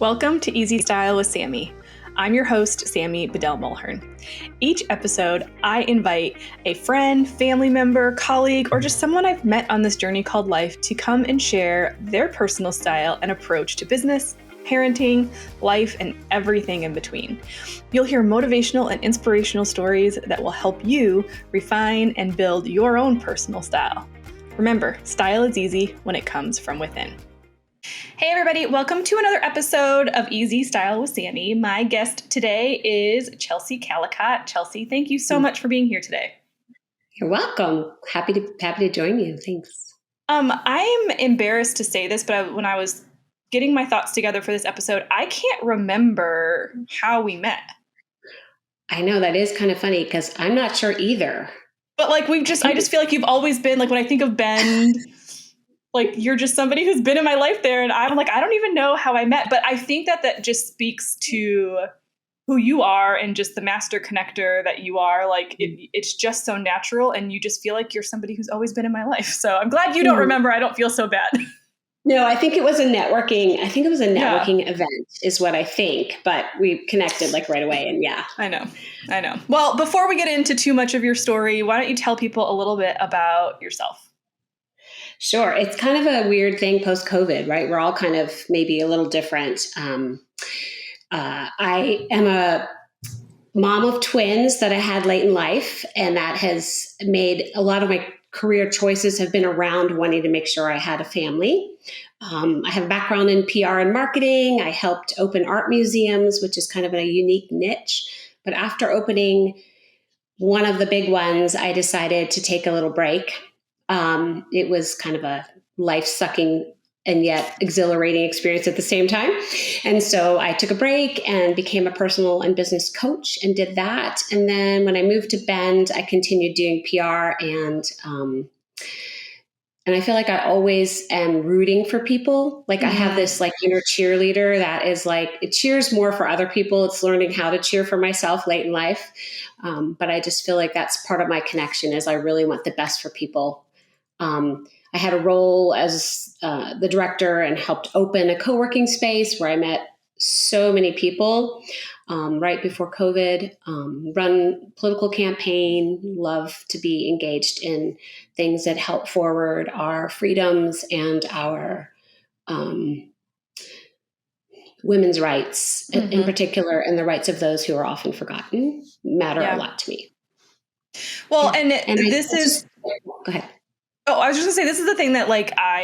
Welcome to Easy Style with Sammy. I'm your host, Sammy Bedell-Mulhern. Each episode, I invite a friend, family member, colleague, or just someone I've met on this journey called life to come and share their personal style and approach to business, parenting, life, and everything in between. You'll hear motivational and inspirational stories that will help you refine and build your own personal style. Remember, style is easy when it comes from within. Hey everybody, welcome to another episode of Easy Style with Sammy. My guest today is Chelsea Callicott. Chelsea, thank you so much for being here today. You're welcome. Happy to join you. Thanks. I'm embarrassed to say this, but when I was getting my thoughts together for this episode, I can't remember how we met. I know that is kind of funny because I'm not sure either. But I just feel like you've always been when I think of Bend, you're just somebody who's been in my life there. And I'm I don't even know how I met, but I think that just speaks to who you are and just the master connector that you are. It's just so natural. And you just feel like you're somebody who's always been in my life. So I'm glad you don't remember. I don't feel so bad. No, I think it was a networking event is what I think, but we connected right away. And yeah. I know. Well, before we get into too much of your story, why don't you tell people a little bit about yourself? Sure. It's kind of a weird thing post-COVID, right? We're all kind of maybe a little different. I am a mom of twins that I had late in life, and that has made a lot of my career choices have been around wanting to make sure I had a family. I have a background in PR and marketing. I helped open art museums, which is kind of a unique niche. But after opening one of the big ones, I decided to take a little break. It was kind of a life-sucking and yet exhilarating experience at the same time. And so I took a break and became a personal and business coach and did that. And then when I moved to Bend, I continued doing PR and I feel like I always am rooting for people. I have this inner cheerleader that is it cheers more for other people. It's learning how to cheer for myself late in life. But I just feel like that's part of my connection is I really want the best for people. I had a role as the director and helped open a co-working space where I met so many people right before COVID, run political campaign, love to be engaged in things that help forward our freedoms and our women's rights in particular, and the rights of those who are often forgotten matter a lot to me. Well, yeah. and this is... Go ahead. Oh, I was just gonna say, this is the thing that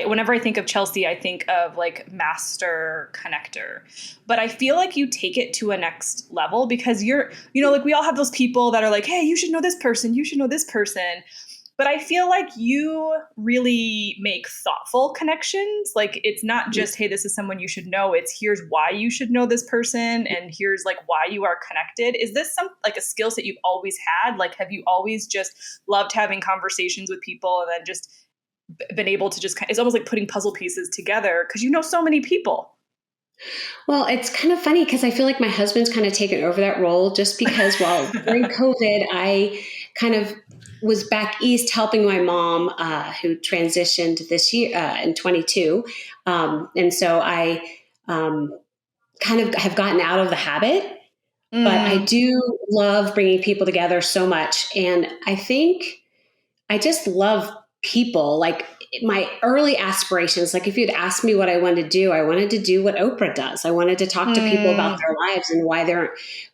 whenever I think of Chelsea, I think of master connector, but I feel like you take it to a next level because you're, we all have those people that are hey, you should know this person, you should know this person. But I feel like you really make thoughtful connections. It's not just, hey, this is someone you should know. It's here's why you should know this person. And here's why you are connected. Is this a skill set you've always had? Have you always just loved having conversations with people and then just been able to just, it's almost like putting puzzle pieces together because you know so many people. Well, it's kind of funny because I feel like my husband's kind of taken over that role just because during COVID, I kind of was back east helping my mom who transitioned this year in 22. And so I kind of have gotten out of the habit, but I do love bringing people together so much. And I think I just love people. My early aspirations, if you'd asked me what I wanted to do, I wanted to do what Oprah does. I wanted to talk to people about their lives and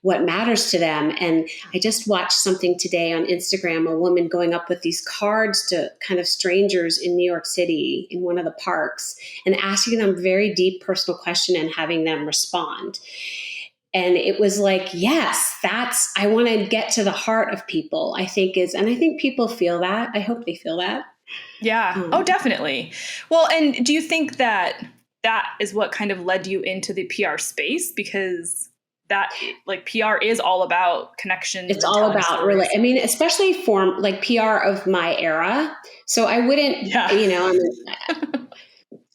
what matters to them. And I just watched something today on Instagram, a woman going up with these cards to kind of strangers in New York City in one of the parks and asking them a very deep personal question and having them respond. And it was yes, I want to get to the heart of people, I think and I think people feel that. I hope they feel that. Yeah. Oh, definitely. Well, and do you think that is what kind of led you into the PR space? Because that PR is all about connections. It's all about really, especially for PR of my era. So I wouldn't,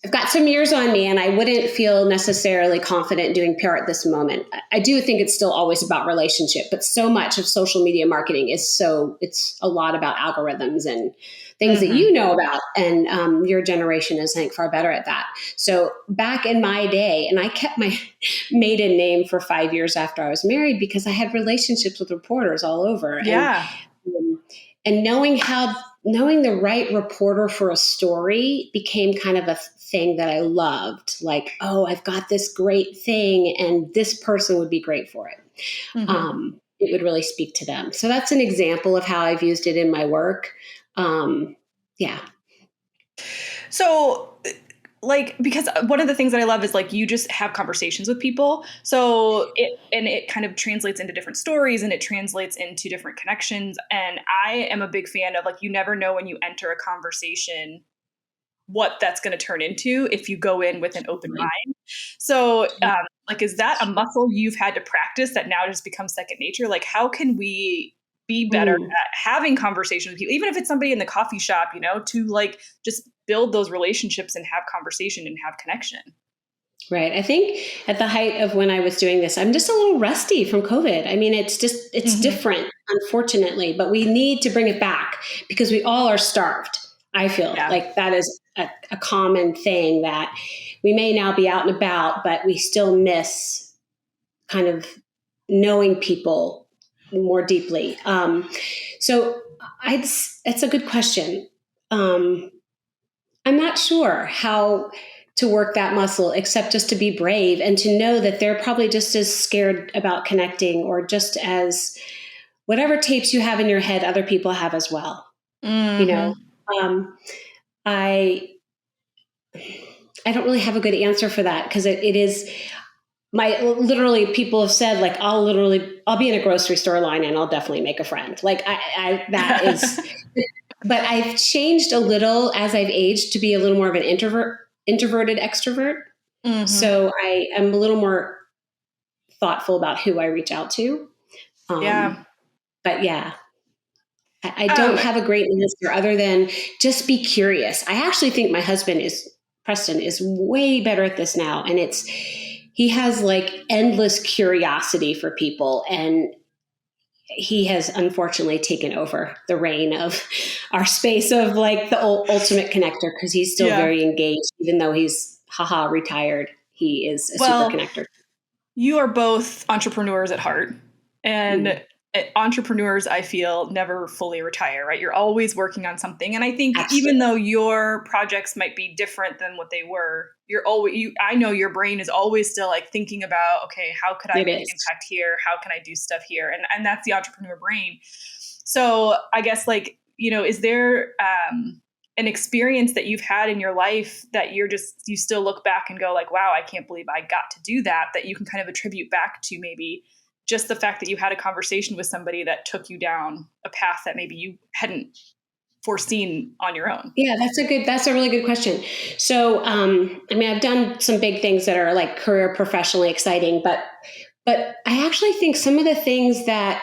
I've got some years on me and I wouldn't feel necessarily confident doing PR at this moment. I do think it's still always about relationship, but so much of social media marketing it's a lot about algorithms and things that you know about. And your generation is, I think, far better at that. So back in my day, and I kept my maiden name for 5 years after I was married because I had relationships with reporters all over. Yeah. And knowing the right reporter for a story became kind of a thing that I loved. Like, oh, I've got this great thing and this person would be great for it. It would really speak to them. So that's an example of how I've used it in my work. Yeah. So, like, because one of the things that I love is like you just have conversations with people. So it kind of translates into different stories and it translates into different connections. And I am a big fan of like, you never know when you enter a conversation what that's going to turn into if you go in with an open mind. So, like, is that a muscle you've had to practice that now just becomes second nature? Like, how can we be better at having conversations with people, even if it's somebody in the coffee shop, to like just build those relationships and have conversation and have connection? Right. I think at the height of when I was doing this, I'm just a little rusty from COVID. I mean, it's different, unfortunately, but we need to bring it back because we all are starved. I feel like that is a common thing that we may now be out and about, but we still miss kind of knowing people more deeply. So it's a good question. I'm not sure how to work that muscle except just to be brave and to know that they're probably just as scared about connecting or just as whatever tapes you have in your head, other people have as well. I don't really have a good answer for that because it is literally people have said like, I'll be in a grocery store line and I'll definitely make a friend. Like that is, but I've changed a little as I've aged to be a little more of an introverted extrovert. So I am a little more thoughtful about who I reach out to. But yeah, I don't have a great answer other than just be curious. I actually think my husband Preston is way better at this now. And he has like endless curiosity for people. And he has unfortunately taken over the reign of our space of like the ultimate connector because he's still very engaged, even though he's retired. He is a super connector. You are both entrepreneurs at heart. And entrepreneurs, I feel, never fully retire, right? You're always working on something. And I think even though your projects might be different than what they were, I know your brain is always still like thinking about, okay, how could I make an impact here? How can I do stuff here? And that's the entrepreneur brain. So I guess like, is there an experience that you've had in your life that you still look back and go like, wow, I can't believe I got to do that you can kind of attribute back to maybe just the fact that you had a conversation with somebody that took you down a path that maybe you hadn't foreseen on your own? Yeah, that's a really good question. So, I've done some big things that are like career professionally exciting, but I actually think some of the things that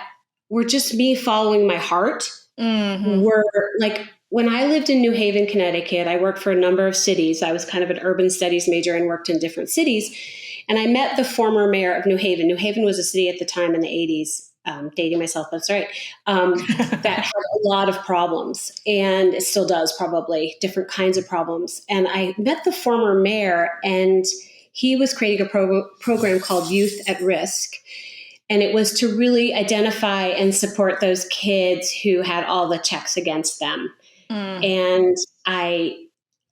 were just me following my heart were like, when I lived in New Haven, Connecticut, I worked for a number of cities. I was kind of an urban studies major and worked in different cities. And I met the former mayor of New Haven. New Haven was a city at the time in the 80s, dating myself, that's right, that had a lot of problems. And it still does, probably, different kinds of problems. And I met the former mayor, and he was creating a program called Youth at Risk. And it was to really identify and support those kids who had all the checks against them. And I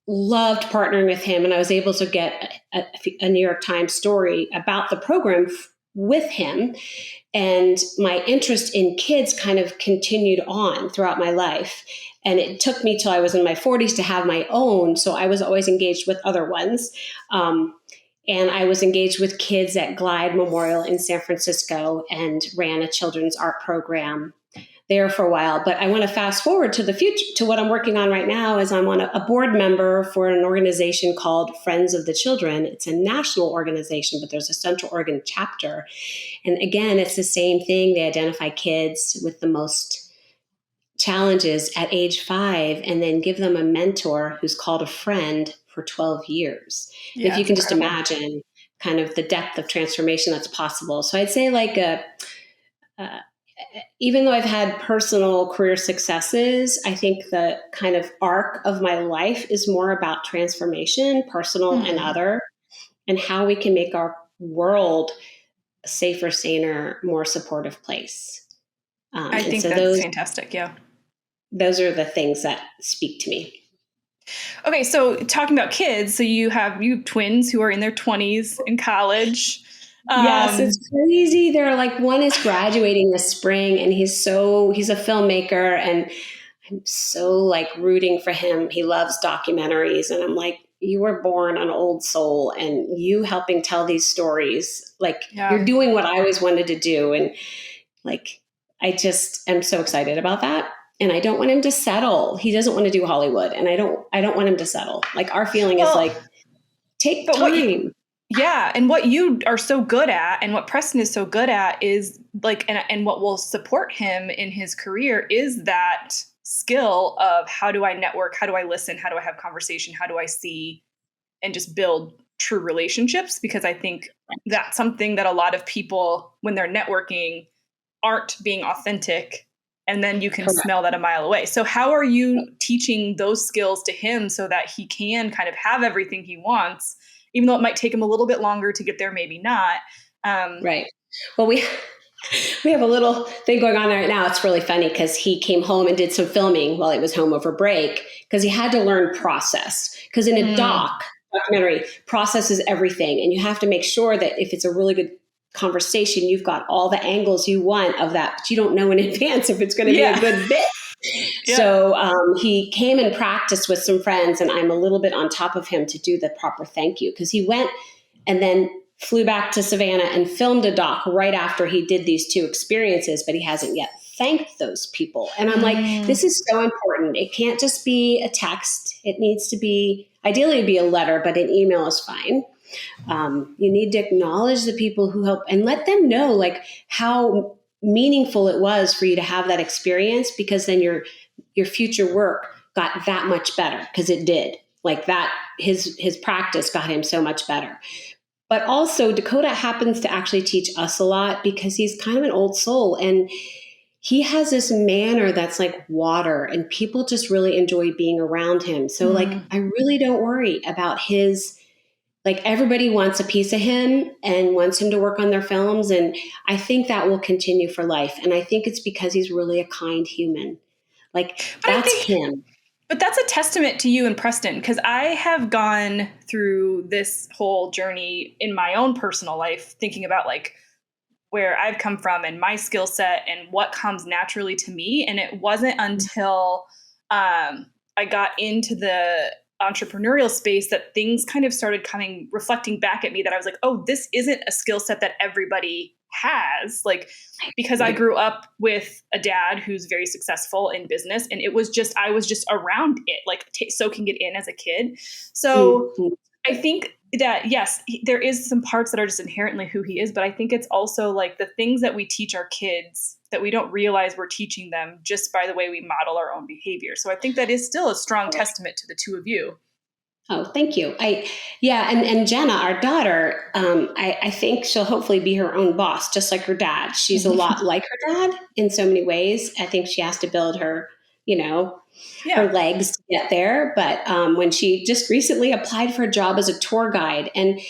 loved partnering with him, and I was able to get a New York Times story about the program with him. And my interest in kids kind of continued on throughout my life. And it took me till I was in my 40s to have my own. So I was always engaged with other ones. And I was engaged with kids at Glide Memorial in San Francisco and ran a children's art program there for a while. But I want to fast forward to the future, to what I'm working on right now. Is I'm on a board member for an organization called Friends of the Children. It's a national organization, but there's a Central Oregon chapter. And again, it's the same thing. They identify kids with the most challenges at age 5 and then give them a mentor who's called a friend for 12 years. If you can just imagine kind of the depth of transformation that's possible. So I'd say like even though I've had personal career successes, I think the kind of arc of my life is more about transformation, personal and other, and how we can make our world a safer, saner, more supportive place. I think that's fantastic. Yeah. Those are the things that speak to me. Okay, so talking about kids, so you have twins who are in their 20s in college. Yes, it's crazy. They're like, one is graduating this spring, and he's a filmmaker, and I'm so like rooting for him. He loves documentaries, and I'm like, you were born an old soul, and you helping tell these stories, like you're doing what I always wanted to do. And like, I just am so excited about that. And I don't want him to settle. He doesn't want to do Hollywood, and I don't want him to settle. Like, our feeling is like, take time. And what you are so good at, and what Preston is so good at, is like, and what will support him in his career is that skill of how do I network, how do I listen, how do I have conversation, how do I see and just build true relationships? Because I think that's something that a lot of people, when they're networking, aren't being authentic, and then you can smell that a mile away. So how are you teaching those skills to him so that he can kind of have everything he wants, even though it might take him a little bit longer to get there, maybe not? Right. Well, we have a little thing going on right now. It's really funny because he came home and did some filming while he was home over break, because he had to learn process. Because in a documentary, process is everything. And you have to make sure that if it's a really good conversation, you've got all the angles you want of that, but you don't know in advance if it's going to be a good bit. So he came and practiced with some friends, and I'm a little bit on top of him to do the proper thank you, because he went and then flew back to Savannah and filmed a doc right after he did these two experiences, but he hasn't yet thanked those people. And I'm like, this is so important. It can't just be a text. It needs to be, ideally be a letter, but an email is fine. You need to acknowledge the people who help and let them know like how meaningful it was for you to have that experience, because then your future work got that much better, because it did. Like that, his practice got him so much better. But also Dakota happens to actually teach us a lot, because he's kind of an old soul, and he has this manner that's like water, and people just really enjoy being around him. So like, I really don't worry about his, like, everybody wants a piece of him and wants him to work on their films. And I think that will continue for life. And I think it's because he's really a kind human. Like, that's him. But that's a testament to you and Preston, because I have gone through this whole journey in my own personal life, thinking about like where I've come from and my skill set and what comes naturally to me. And it wasn't until I got into the entrepreneurial space that things kind of started reflecting back at me, that I was like, oh, this isn't a skill set that everybody has. Like, because I grew up with a dad who's very successful in business, and I was just around it, like soaking it in as a kid. So I think that, yes, there is some parts that are just inherently who he is, but I think it's also like the things that we teach our kids that we don't realize we're teaching them just by the way we model our own behavior. So I think that is still a strong testament to the two of you. Oh, thank you. And Jenna, our daughter, I think she'll hopefully be her own boss, just like her dad. She's a lot like her dad in so many ways. I think she has to build her, her legs to get there. But when she just recently applied for a job as a tour guide, and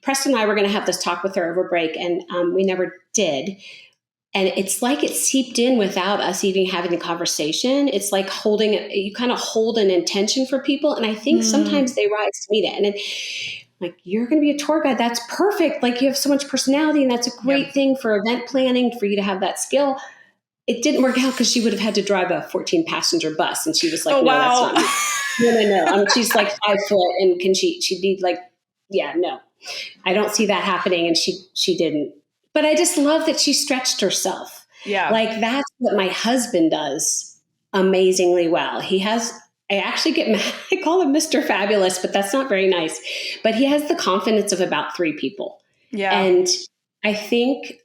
Preston and I were going to have this talk with her over break, and we never did. And it's like it seeped in without us even having the conversation. It's like you kind of hold an intention for people. And I think sometimes they rise to meet it. And like, you're going to be a tour guide. That's perfect. Like, you have so much personality, and that's a great thing for event planning, for you to have that skill. It didn't work out because she would have had to drive a 14-passenger bus. And she was like, that's not me. No. She's like 5 foot, and she'd be like, no, I don't see that happening. And she didn't. But I just love that she stretched herself. Yeah. Like, that's what my husband does amazingly well. I actually get mad. I call him Mr. Fabulous, but that's not very nice. But he has the confidence of about 3 people. Yeah. And I think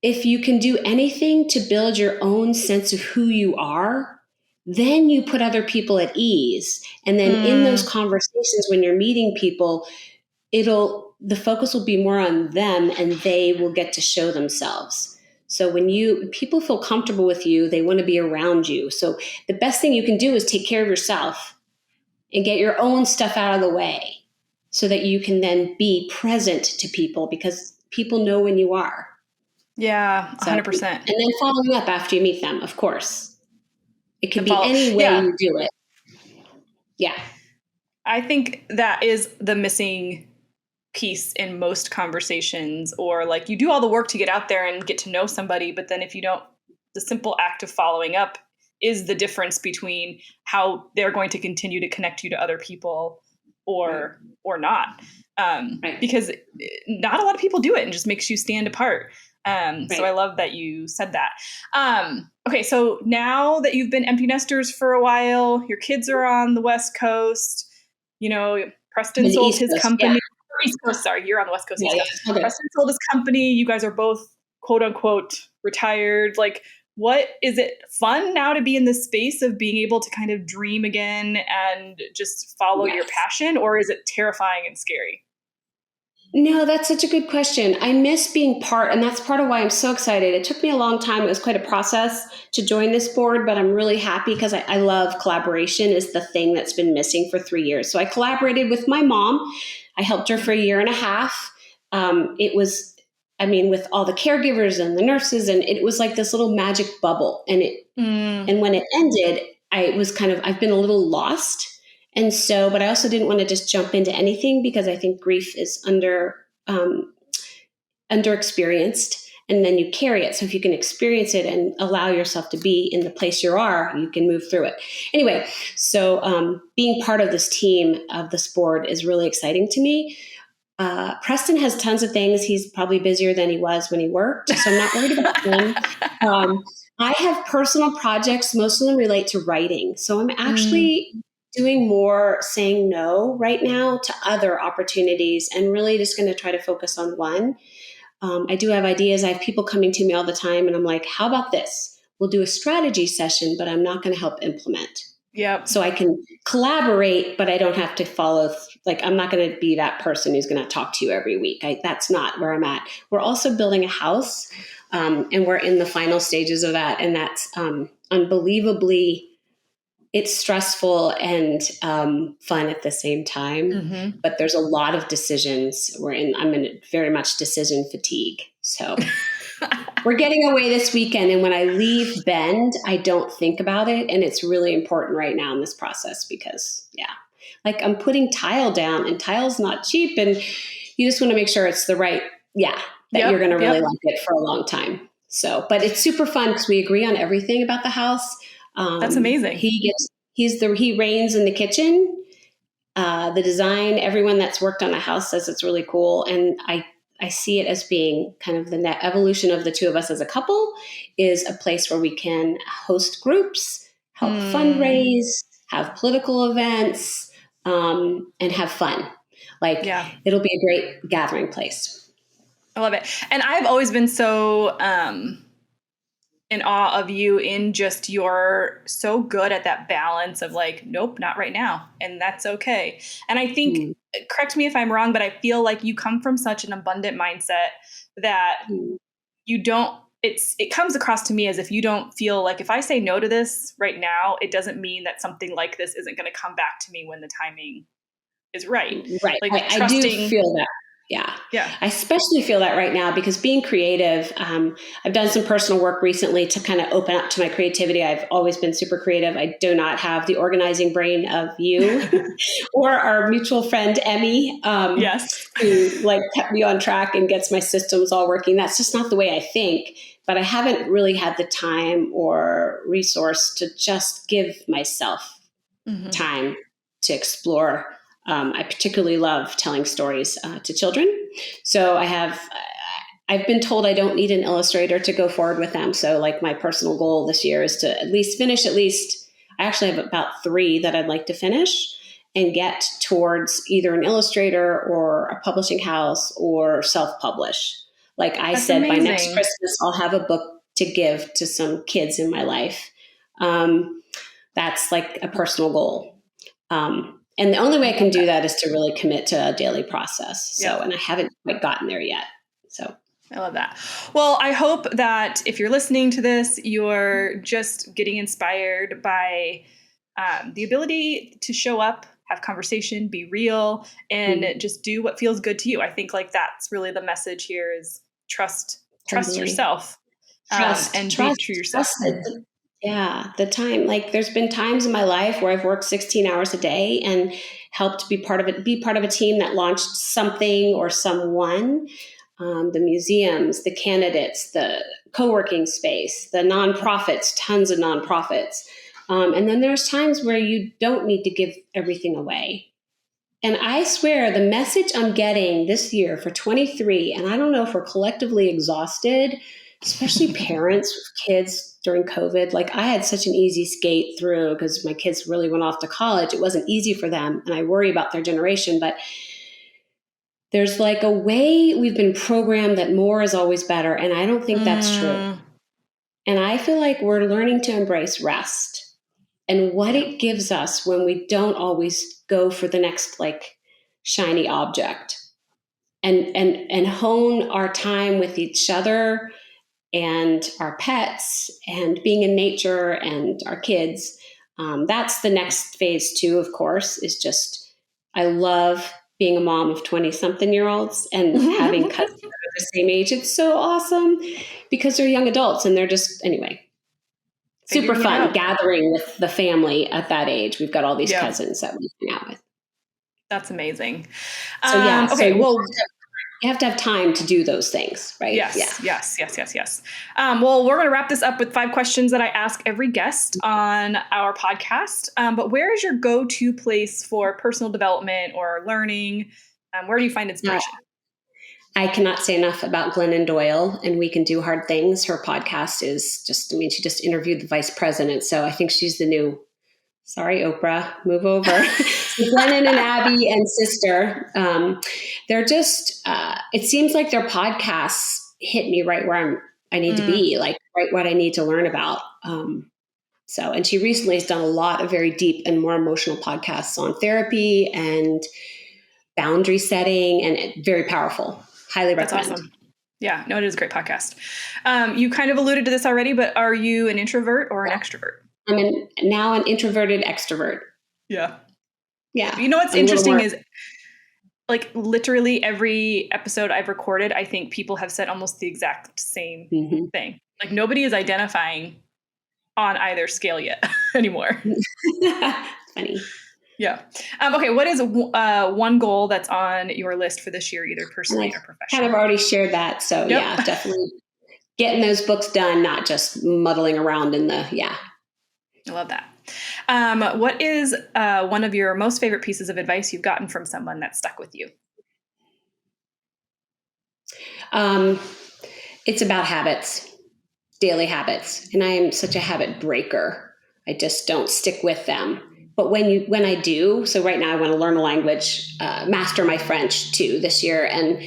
if you can do anything to build your own sense of who you are, then you put other people at ease. And then in those conversations, when you're meeting people, the focus will be more on them, and they will get to show themselves. So when people feel comfortable with you, they want to be around you. So the best thing you can do is take care of yourself and get your own stuff out of the way so that you can then be present to people, because people know when you are. Yeah, So, 100%. and then following up after you meet them, of course. It can be any way Yeah. you do it. Yeah. I think that is the missing piece in most conversations, or like you do all the work to get out there and get to know somebody, but then if you don't, the simple act of following up is the difference between how they're going to continue to connect you to other people or not. Because not a lot of people do it, and just makes you stand apart. So I love that you said that. Okay, so now that you've been empty nesters for a while, your kids are on the West Coast, Preston sold his company. Yeah. East Coast, sorry, you're on the West Coast. East Coast. Okay. Preston sold his company. You guys are both quote unquote retired. Like, what is it fun now to be in the space of being able to kind of dream again and just follow your passion, or is it terrifying and scary? No, that's such a good question. I miss being part, and that's part of why I'm so excited. It took me a long time. It was quite a process to join this board, but I'm really happy because I love collaboration is the thing that's been missing for 3 years. So I collaborated with my mom. I helped her for a year and a half. It was, with all the caregivers and the nurses, and it was like this little magic bubble. And and when it ended, I've been a little lost. And so, but I also didn't want to just jump into anything because I think grief is underexperienced, and then you carry it. So if you can experience it and allow yourself to be in the place you are, you can move through it. Anyway, so being part of this team of this board is really exciting to me. Preston has tons of things. He's probably busier than he was when he worked, so I'm not worried about him. I have personal projects. Most of them relate to writing. So I'm actually doing more saying no right now to other opportunities and really just going to try to focus on one. I do have ideas. I have people coming to me all the time, and I'm like, how about this? We'll do a strategy session, but I'm not going to help implement. Yep. So I can collaborate, but I don't have to follow. I'm not going to be that person who's going to talk to you every week. That's not where I'm at. We're also building a house, and we're in the final stages of that. And that's unbelievably, it's stressful and fun at the same time. Mm-hmm. But there's a lot of decisions. I'm in very much decision fatigue. So we're getting away this weekend. And when I leave Bend, I don't think about it. And it's really important right now in this process because, I'm putting tile down, and tile's not cheap. And you just want to make sure it's the right, that you're going to really like it for a long time. So, but it's super fun because we agree on everything about the house. That's amazing. He reigns in the kitchen. The design, everyone that's worked on the house says it's really cool. And I see it as being kind of the net evolution of the two of us as a couple, is a place where we can host groups, help fundraise, have political events, and have fun. It'll be a great gathering place. I love it. And I've always been so in awe of you in just you're so good at that balance of like, nope, not right now. And that's okay. And I think, correct me if I'm wrong, but I feel like you come from such an abundant mindset that you don't, it comes across to me as if you don't feel like if I say no to this right now, it doesn't mean that something like this isn't going to come back to me when the timing is right. Right. Like I do feel that. Yeah. I especially feel that right now because being creative, I've done some personal work recently to kind of open up to my creativity. I've always been super creative. I do not have the organizing brain of you or our mutual friend, Emmy, who kept me on track and gets my systems all working. That's just not the way I think, but I haven't really had the time or resource to just give myself time to explore. I particularly love telling stories to children. So I've been told I don't need an illustrator to go forward with them. So my personal goal this year is to I actually have about 3 that I'd like to finish and get towards either an illustrator or a publishing house or self-publish. That's said, amazing. By next Christmas, I'll have a book to give to some kids in my life. That's a personal goal. And the only way I can do that is to really commit to a daily process. So, and I haven't quite gotten there yet. So I love that. Well, I hope that if you're listening to this, you're just getting inspired by the ability to show up, have conversation, be real, and just do what feels good to you. I think like that's really the message here is trust Totally. yourself, and be true to yourself. The time, like there's been times in my life where I've worked 16 hours a day and helped be part of a team that launched something or someone, the museums, the candidates, the co-working space, the nonprofits, tons of nonprofits. And then there's times where you don't need to give everything away. And I swear the message I'm getting this year for 23, and I don't know if we're collectively exhausted, especially parents with kids during COVID. Like I had such an easy skate through because my kids really went off to college. It wasn't easy for them. And I worry about their generation, but there's like a way we've been programmed that more is always better. And I don't think that's true. And I feel like we're learning to embrace rest and what it gives us when we don't always go for the next like shiny object, and hone our time with each other and our pets and being in nature and our kids. That's the next phase too, of course, is just, I love being a mom of 20 something year olds and having cousins that are the same age. It's so awesome because they're young adults and they're just, anyway, super fun gathering with the family at that age. We've got all these cousins that we hang out with. That's amazing. So okay. So well, you have to have time to do those things, right? Yes. Well, we're going to wrap this up with 5 questions that I ask every guest on our podcast. But where is your go-to place for personal development or learning? Where do you find inspiration? I cannot say enough about Glennon Doyle and We Can Do Hard Things. Her podcast is just, I mean, she just interviewed the vice president. So I think she's the new, sorry, Oprah, move over. So Glennon and Abby and sister, they're just, it seems like their podcasts hit me right where I need to be, like right what I need to learn about. And she recently has done a lot of very deep and more emotional podcasts on therapy and boundary setting, and very powerful. Highly recommend. That's awesome. Yeah, no, it is a great podcast. You kind of alluded to this already, but are you an introvert or an extrovert? I'm now an introverted extrovert. Yeah. Yeah. You know what's interesting is like literally every episode I've recorded, I think people have said almost the exact same thing. Like nobody is identifying on either scale yet anymore. Funny. Yeah. Okay. What is one goal that's on your list for this year, either personally or professionally? Kind of already shared that. So yeah, definitely getting those books done, not just muddling around in the, I love that. What is one of your most favorite pieces of advice you've gotten from someone that stuck with you? It's about habits, daily habits. And I am such a habit breaker. I just don't stick with them. But when I do, so right now I want to learn a language, master my French too this year. And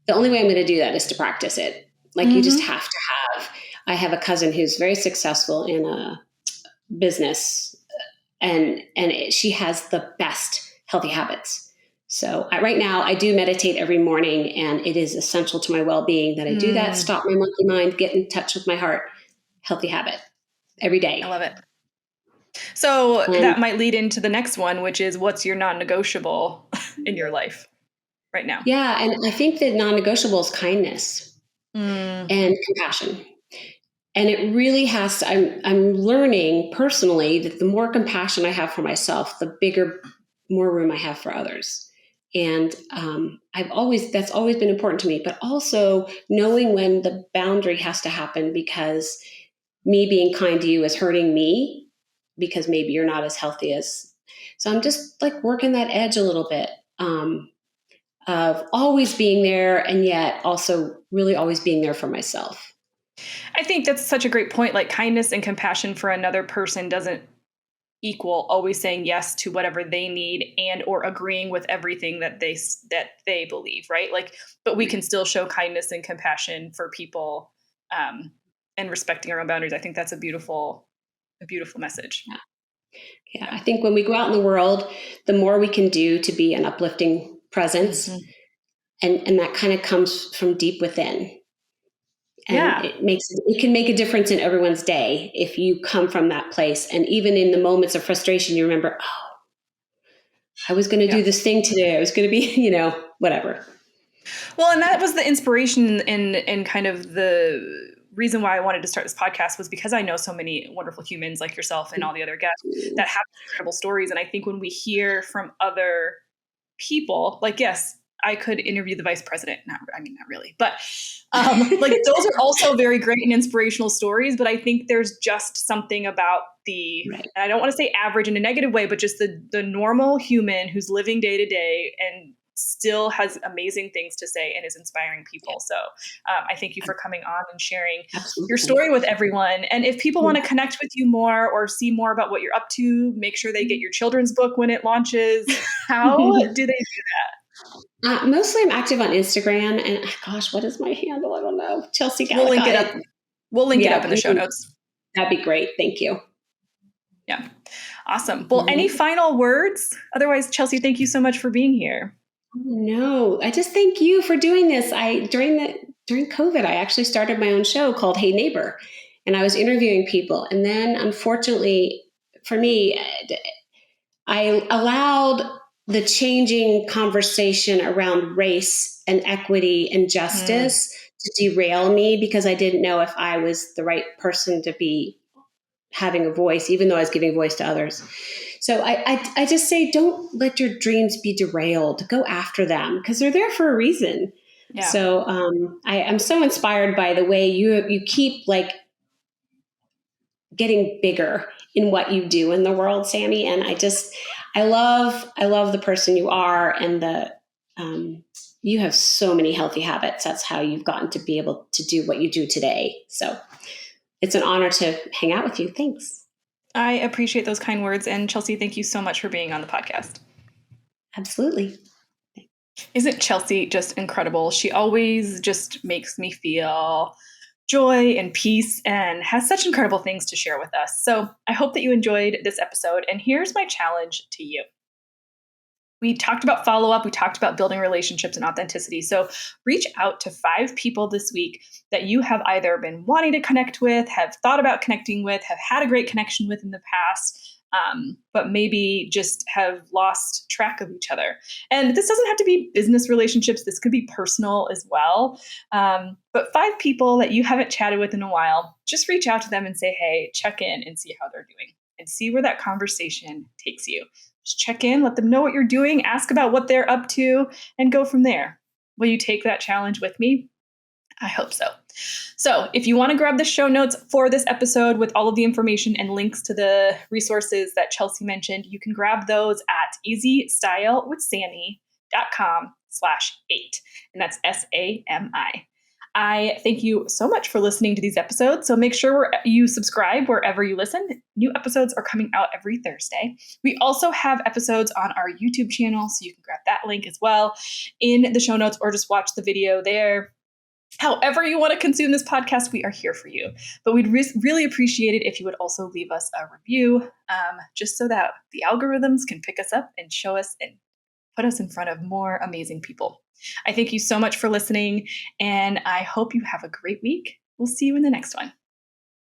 the only way I'm going to do that is to practice it. Like you just have to I have a cousin who's very successful in a business and she has the best healthy habits. So right now I do meditate every morning and it is essential to my well-being that I do that, stop my monkey mind, get in touch with my heart, healthy habit every day. I love it. So that might lead into the next one, which is what's your non-negotiable in your life right now? Yeah. And I think that non-negotiable is kindness and compassion. And it really has to, I'm learning personally that the more compassion I have for myself, the more room I have for others. And that's always been important to me, but also knowing when the boundary has to happen because me being kind to you is hurting me because maybe you're not as healthy as, so I'm just like working that edge a little bit of always being there and yet also really always being there for myself. I think that's such a great point. Like kindness and compassion for another person doesn't equal always saying yes to whatever they need and or agreeing with everything that they believe, right? Like, but we can still show kindness and compassion for people and respecting our own boundaries. I think that's a beautiful message. Yeah. I think when we go out in the world, the more we can do to be an uplifting presence, and that kind of comes from deep within. And Yeah. it can make a difference in everyone's day if you come from that place. And even in the moments of frustration, you remember, oh, I was going to Yeah. do this thing today. I was going to be, whatever. Well, and that was the inspiration and kind of the reason why I wanted to start this podcast was because I know so many wonderful humans like yourself and all the other guests that have incredible stories. And I think when we hear from other people, like, yes, I could interview the vice president. Not really, but like those are also very great and inspirational stories. But I think there's just something about Right. and I don't want to say average in a negative way, but just the normal human who's living day to day and still has amazing things to say and is inspiring people. So I thank you for coming on and sharing Absolutely. your story with everyone. And if people want to connect with you more or see more about what you're up to, make sure they get your children's book when it launches. How do they do that? Mostly I'm active on Instagram, and gosh, what is my handle? I don't know. Chelsea Callicott. We'll link it up. We'll link it up in the show notes. That'd be great. Thank you. Yeah. Awesome. Well, any final words? Otherwise, Chelsea, thank you so much for being here. No, I just thank you for doing this. During COVID, I actually started my own show called Hey Neighbor, and I was interviewing people. And then unfortunately for me, I allowed the changing conversation around race and equity and justice to derail me because I didn't know if I was the right person to be having a voice, even though I was giving voice to others. So I just say, don't let your dreams be derailed. Go after them because they're there for a reason. Yeah. So I'm so inspired by the way you keep like getting bigger in what you do in the world, Sammy. And I love the person you are, and you have so many healthy habits. That's how you've gotten to be able to do what you do today. So it's an honor to hang out with you. Thanks. I appreciate those kind words. And Chelsea, thank you so much for being on the podcast. Absolutely. Isn't Chelsea just incredible? She always just makes me feel joy and peace and has such incredible things to share with us. So I hope that you enjoyed this episode. And here's my challenge to you. We talked about follow-up. We talked about building relationships and authenticity. So reach out to 5 people this week that you have either been wanting to connect with, have thought about connecting with, have had a great connection with in the past, but maybe just have lost track of each other. And this doesn't have to be business relationships. This could be personal as well. But 5 people that you haven't chatted with in a while, just reach out to them and say, hey, check in and see how they're doing and see where that conversation takes you. Just check in, let them know what you're doing, ask about what they're up to, and go from there. Will you take that challenge with me? I hope so. So if you want to grab the show notes for this episode with all of the information and links to the resources that Chelsea mentioned, you can grab those at easystylewithsammy.com/8. And that's SAMI. I thank you so much for listening to these episodes. So make sure you subscribe wherever you listen. New episodes are coming out every Thursday. We also have episodes on our YouTube channel, so you can grab that link as well in the show notes or just watch the video there. However you want to consume this podcast, we are here for you. But we'd really appreciate it if you would also leave us a review, just so that the algorithms can pick us up and show us and put us in front of more amazing people. I thank you so much for listening, and I hope you have a great week. We'll see you in the next one.